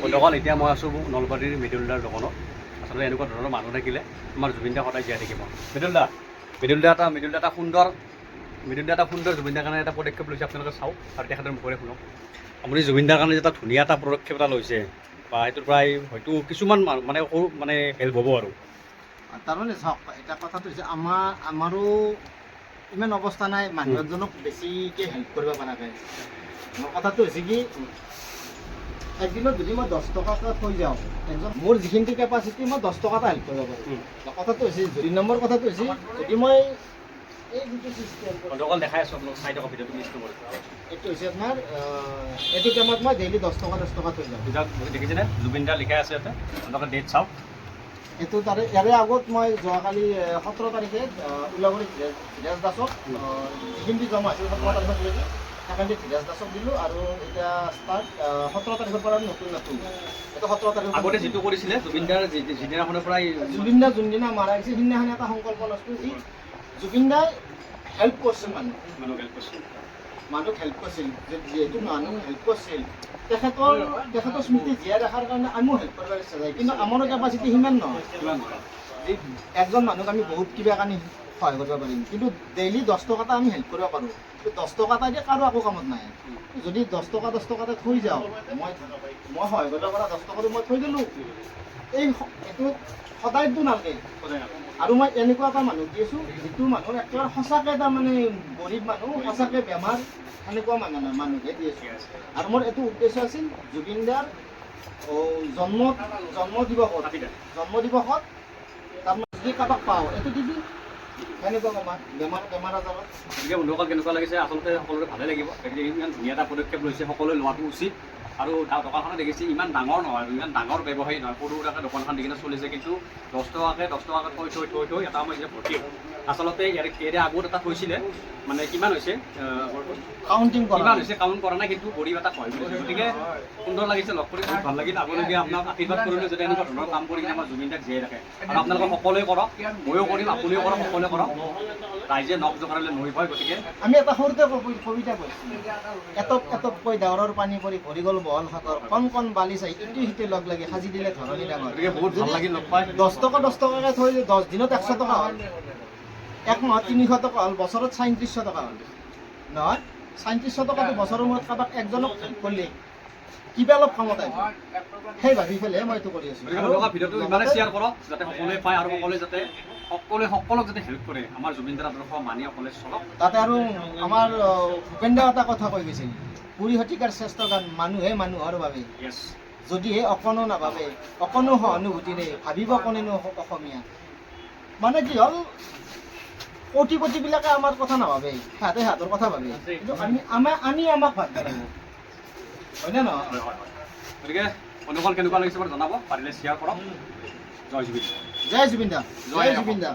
বন্ধুসকল এতিয়া মই আছোঁ নলবাৰীৰ মৃদুলদাৰ দোকানত। আচলতে এনেকুৱা ধৰণৰ মানুহ থাকিলে আমাৰ জুবিন দা সদায় জীয়াই থাকিব। মৃদুলদা এটা সুন্দৰ জুবিন দাৰ কাৰণে এটা পদক্ষেপ লৈছে, আপোনালোকে চাওক আৰু তেখেতৰ মুখেৰে শুনক। আপুনি জুবিন দাৰ কাৰণে এটা ধুনীয়া এটা পদক্ষেপ এটা লৈছে, বা সেইটোৰ পৰাই হয়তো কিছুমান মানে সৰু মানে হেল্প হ'ব আৰু। তাৰমানে চাওক, এটা কথাটো হৈছে আমাৰো ইমান অৱস্থা নাই মানুহ এজনক বেছিকৈ হেল্প কৰিব পৰাকৈ। মোৰ কথাটো হৈছে কি, একদিনত যদি মই 10 টকাকৈ থৈ যাওঁ, মোৰ যিখিনি কেপাচিটি মই 10 টকাটা হেল্প কৰিব পাৰোঁ। কথাটো হৈছে 2 নম্বৰ কথাটো হৈছে, যদি মই এই যিটো চিষ্টেম অকল দেখাই আছোঁ আপোনাক, চাই থকা ভিডিঅ'টো মিছ নকৰিব। এইটো হৈছে আপোনাৰ এইটো টাইমত মই ডেইলি 10 টকা থৈ যাওঁ। দেখিছেনে জুবিন দা লিখাই আছে ইয়াতে, আপোনালোকে ডেট চাওক। এইটো ইয়াৰে আগত মই যোৱাকালি 17 তাৰিখে ওলাবৰী ধীৰাজ দাসক যিখিনি জমা আছিল 17 তাৰিখলৈকে সেইখিনি ধীৰাজ দাসক দিলোঁ। আৰু এতিয়া ষ্টাৰ্ট 17 তাৰিখৰ পৰা নতুন এইটো 17 তাৰিখ আগতে যিটো কৰিছিলে জুবিন দাৰ যিদিনাখনৰ পৰাই জুবিন দা যোনদিনা মাৰা গৈছে সিদিনাখন এটা সংকল্প লৈছোঁ যি জুবিন দাই হেল্প কৰিছিল মানুহক হেল্প কৰিছিল, যিহেতু মানুহক হেল্প কৰিছিল তেখেতৰ স্মৃতি জীয়াই ৰখাৰ কাৰণে আমিও হেল্প কৰিব ইচ্ছা যায়, কিন্তু আমাৰো কেপাচিটি সিমান নহয়। একজন মানুহক আমি বহুত কিবা কানি সহায় কৰিব পাৰিম, কিন্তু ডেইলি 10 টকাটা আমি হেল্প কৰিব পাৰোঁ। 10 টকাটা দিয়ে কাৰো একো কামত নাই। যদি 10 টকাটা থৈ যাওঁ, মই সহায় কৰিব পৰা 10 টকাটো মই থৈ দিলোঁ, এইটো সদায়তো নালাগে। আৰু মই এনেকুৱা এটা মানুহ দি আছোঁ যিটো মানুহৰ একেবাৰে সঁচাকৈ তাৰমানে গৰীব মানুহ, সঁচাকৈ বেমাৰ, সেনেকুৱা মানুহকে দি আছোঁ। আৰু মোৰ এইটো উদ্দেশ্য আছিল জুবিন দাৰ জন্ম দিৱসত তাৰমানে যদি কাৰোবাক পাওঁ এইটো দি দিম, সেনেকুৱা বেমাৰ আজাৰত। গতিকে বন্ধুসকল কেনেকুৱা লাগিছে, আচলতে সকলোৰে ভালে লাগিব। গতিকে ইমান ধুনীয়া এটা পদক্ষেপ লৈছে, সকলোৱে লোৱাটো উচিত। আৰু দোকানখনে দেখিছে ইমান ডাঙৰ নহয়, ইমান ডাঙৰ ব্যৱসায়ী নহয়, সৰু সুৰাকৈ দোকানখন দি কিনে চলিছে, কিন্তু 10 টকাকৈ থৈ এটা মই এতিয়া ভৰ্তি হ'ব। আচলতে ইয়াৰে আগত এটা থৈছিলে, মানে কিমান হৈছে কিমান হৈছে কাউণ্ট কৰা নাই, কিন্তু গৰীব এটা হয়। গতিকে সুন্দৰ লাগিছে, লগ কৰি বহুত ভাল লাগিল। আপোনালোকে আপোনাক আশীৰ্বাদ কৰিলে যদি এনেকুৱা ধৰণৰ কাম কৰি কিনে আমাৰ জুবিন দাক জীয়াই ৰাখে। আৰু আপোনালোকে সকলোৱে কৰক, ময়ো কৰিম, আপুনিও কৰক, সকলোৱে কৰক। ৰাইজে নখ জোকাৰিলে নৈ হয়। গতিকে আমি এটা সৰুতে কবিতা কৈছিলোঁ, এটপকৈ ডাৱৰৰ পানী পৰি ভৰি গ'ল বহল সাগৰ, কণ বালি চাই ইটো সিটো লগ লাগি সাজি দিলে ধৰণী ডাঙৰ। গতিকে বহুত ভাল লাগিল লগ পাই। 10 টকাকৈ থৈ 10 দিনত 100 টকা হ'ল, 1 মাহত 300 টকা হ'ল, বছৰত 3700 টকা হ'ল নহয়। 3700 টকাটো বছৰৰ মূৰত কাৰোবাক একজনক কৰিলে কিবা অলপ কামত আহিব, সেই ভাবি পেলাই মই এইটো কৰি আছোঁ। ভিডিঅ'টো ইমানে শ্বেয়াৰ কৰক যাতে সকলোৱে পায়, আৰু সকলোক যাতে হেল্প কৰে। আমাৰ জুবিন দাৰ আদৰ্শ মানি সকলোৱে চলক। তাতে আৰু আমাৰ ভূপেন দাও এটা কথা কৈ গৈছিল, 20 শতিকাৰ শ্ৰেষ্ঠ গান মানুহে মানুহৰ বাবে, যদিহে অকণো নাভাবে অকণো সহানুভূতিৰে ভাবিব কোনেনো অসমীয়া। মানে কি হ'ল, কোটিবিলাকে আমাৰ কথা নাভাবে, সিহঁতৰ কথা ভাবে, কিন্তু আমি আমাক ভাবিব লাগিব, হয়নে নহয়? গতিকে বন্ধুসকল কেনেকুৱা লাগিছে বাৰু জনাব, পাৰিলে শ্বেয়াৰ কৰক। জয় জুবিন, জয় জুবিন দা, জয় জুবিন দা।